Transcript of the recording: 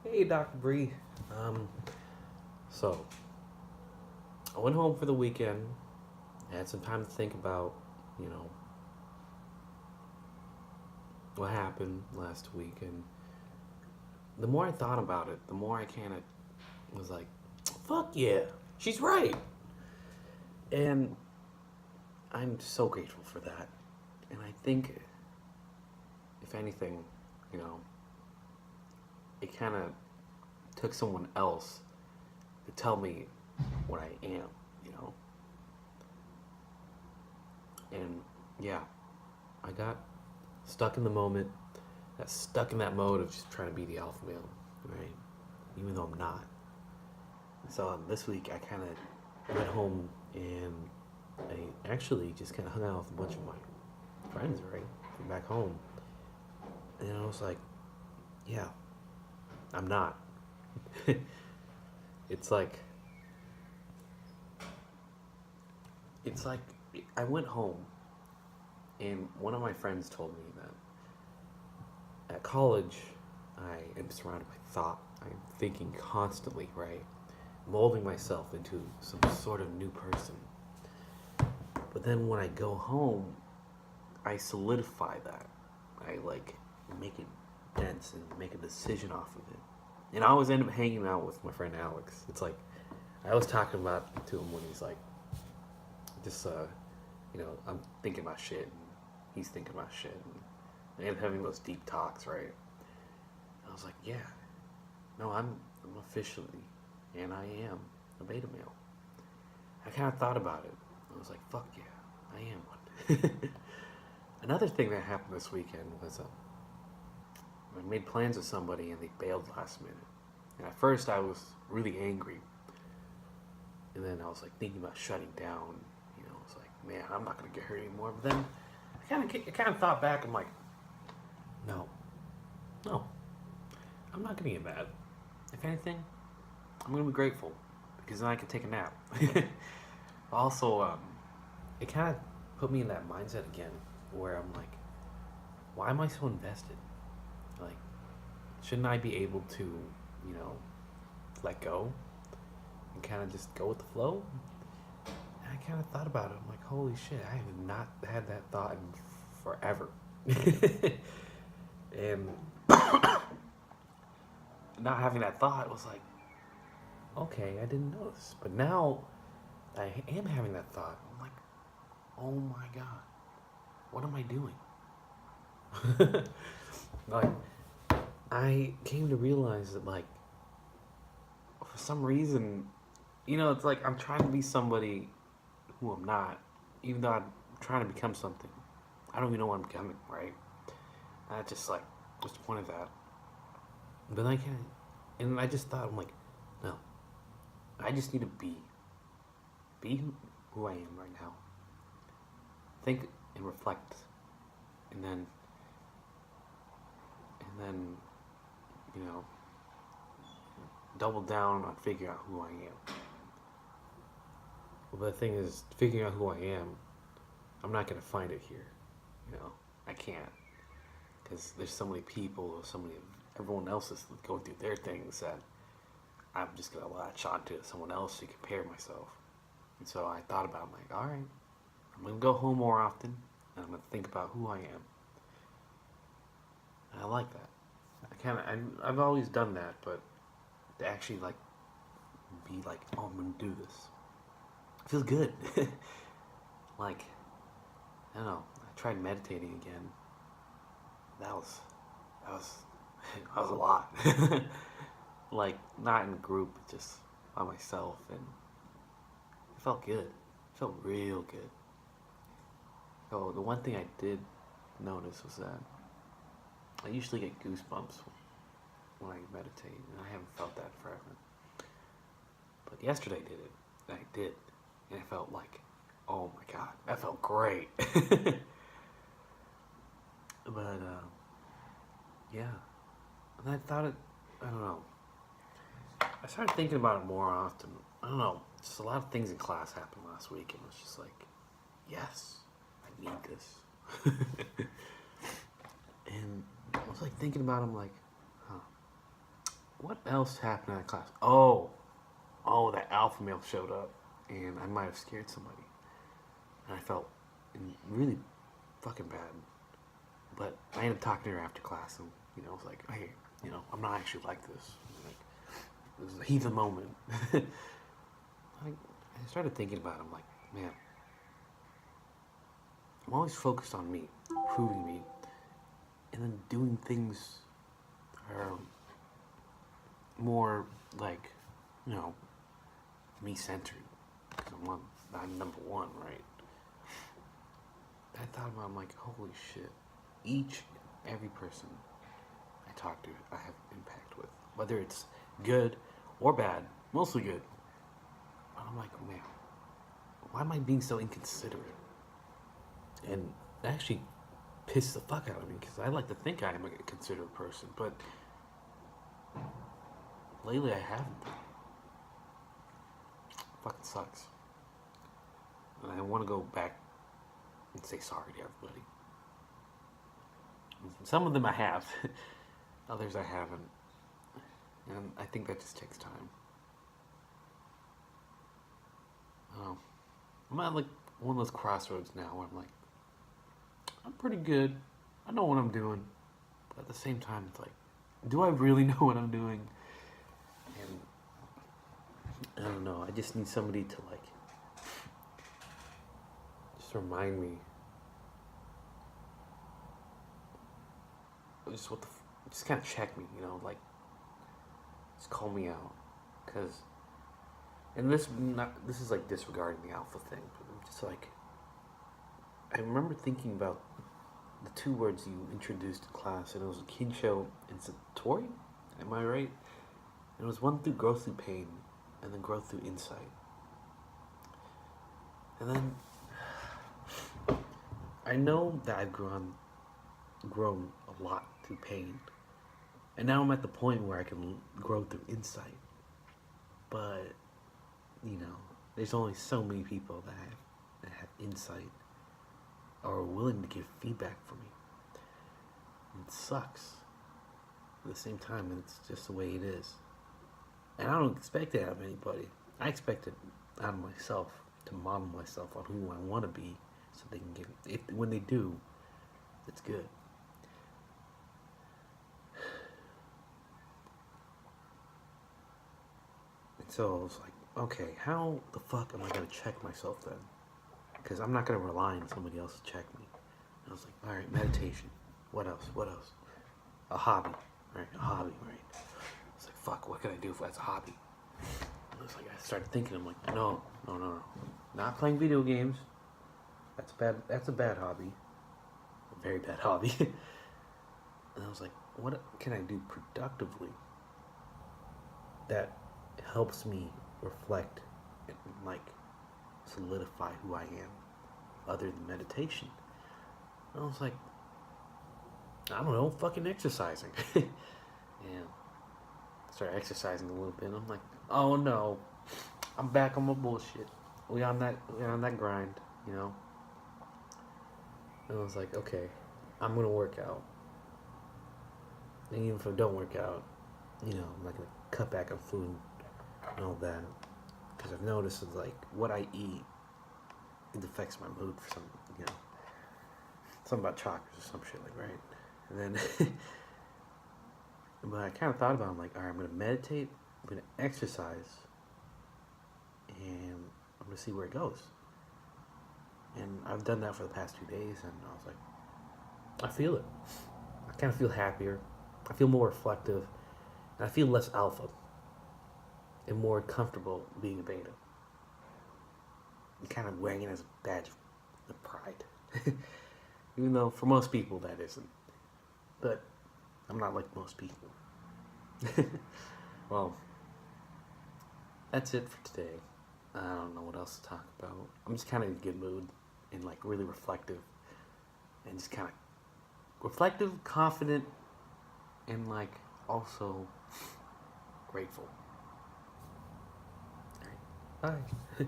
Hey, Dr. Bree. Um, so I went home for the weekend. I had some time to think about, you know, what happened last week, and the more I thought about it, the more I kind of was like, "Fuck yeah, she's right," and I'm so grateful for that. And I think, if anything, you know, it kind of took someone else to tell me what I am, you know, and yeah, I got stuck in the moment, got stuck in that mode of just trying to be the alpha male, right? Even though I'm not. So this week I kind of went home and I actually just kind of hung out with a bunch of my friends, right, from back home, and I was like, yeah, I'm not. it's like it's like I went home and one of my friends told me that at college I am surrounded by thought. I'm thinking constantly, right? Molding myself into some sort of new person. But then when I go home, I solidify that. I like make it dense and make a decision off of it. And I always end up hanging out with my friend Alex. It's like I was talking about to him when he's like, just I'm thinking about shit, and he's thinking about shit, and I'm having those deep talks, right? I was like, yeah, no, I'm officially, and I am a beta male. I kind of thought about it. I was like, fuck yeah, I am one. Another thing that happened this weekend was I made plans with somebody and they bailed last minute. And at first I was really angry. And then I was like thinking about shutting down. You know, I was like, man, I'm not going to get hurt anymore. But then I kind of thought back. I'm like, no, no, I'm not going to get mad. If anything, I'm going to be grateful because then I can take a nap. Also, it kind of put me in that mindset again where I'm like, why am I so invested? Like, shouldn't I be able to, you know, let go and kind of just go with the flow? And I kind of thought about it. I'm like, holy shit, I have not had that thought in forever. And not having that thought was like, okay, I didn't notice. But now I am having that thought. I'm like, oh my god, what am I doing? Like, I came to realize that, like, for some reason, it's like I'm trying to be somebody who I'm not, even though I'm trying to become something. I don't even know what I'm becoming, right? And I just like, what's the point of that? But I can't, and I just thought, I'm like, no, I just need to be who I am right now. Think and reflect, and then, you know, double down on figuring out who I am. Well, the thing is, figuring out who I am, I'm not gonna find it here. You know, I can't because there's so many people, everyone else is going through their things that I'm just gonna latch onto someone else to compare myself. And so I thought about, it, I'm like, all right, I'm gonna go home more often, and I'm gonna think about who I am. And I like that. I've always done that, but to actually like be like, oh, I'm gonna do this, it feels good. Like, I don't know. I tried meditating again. That was that was a lot. Like, not in a group, just by myself, and it felt good. It felt real good. Oh, the one thing I did notice was that I usually get goosebumps when I meditate, and I haven't felt that forever. But yesterday did it. I did, and it felt like, oh my god, that felt great. But yeah, and I thought it. I don't know. I started thinking about it more often. I don't know. Just a lot of things in class happened last week, and it was just like, yes, I need this. And I was like thinking about him, like, huh, what else happened in that class? That alpha male showed up, and I might have scared somebody, and I felt really fucking bad. But I ended up talking to her after class, and I was like, hey, I'm not actually like this. Like, this is a heathen moment. I started thinking about it. I'm like, man, I'm always focused on me, proving me, and then doing things that are more like, me centered. Because I'm number one, right? I thought about, I'm like, holy shit. Each and every person I talk to, I have impact with. Whether it's good or bad, mostly good. But I'm like, man, why am I being so inconsiderate? And it actually pissed the fuck out of me because I like to think I am a considerate person, but lately I haven't. Fucking sucks. And I want to go back and say sorry to everybody. Some of them I have, others I haven't. And I think that just takes time. I'm at like one of those crossroads now where I'm like, I'm pretty good. I know what I'm doing. But at the same time, it's like, do I really know what I'm doing? And I don't know. I just need somebody to like, just remind me. Just kind of check me, like, just call me out. Because, and this is like disregarding the alpha thing, but I'm just like, I remember thinking about the two words you introduced in class, and it was Kinsho and Satori. Am I right? And it was one through growth through pain, and then growth through insight. And then I know that I've grown a lot through pain, and now I'm at the point where I can grow through insight. But there's only so many people that have insight or are willing to give feedback for me. And it sucks. At the same time, it's just the way it is. And I don't expect it out of anybody. I expect it out of myself, to model myself on who I want to be, so they can give it. When they do, it's good. And so I was like, okay, how the fuck am I going to check myself then? Because I'm not going to rely on somebody else to check me. And I was like, all right, meditation. What else? A hobby. Right, a hobby, right? I was like, fuck, what can I do if that's a hobby? And I was like, I started thinking, I'm like, no. Not playing video games. That's a bad hobby. A very bad hobby. And I was like, what can I do productively that helps me reflect and like solidify who I am other than meditation? And I was like, I don't know, fucking exercising. And I started exercising a little bit, and I'm like, oh no, I'm back on my bullshit. We on that grind, And I was like, okay, I'm gonna work out. And even if I don't work out, I'm not gonna cut back on food and all that. Because I've noticed it's like what I eat, it affects my mood for something about chakras or some shit, like, right? And then, but I kind of thought about it, I'm like, all right, I'm going to meditate, I'm going to exercise, and I'm going to see where it goes. And I've done that for the past 2 days, and I was like, I feel it. I kind of feel happier. I feel more reflective, and I feel less alpha, and more comfortable being a beta. And kind of wearing it as a badge of pride. Even though for most people that isn't. But I'm not like most people. Well, that's it for today. I don't know what else to talk about. I'm just kind of in a good mood and like really reflective. And just kind of reflective, confident, and like also grateful. Alright, bye.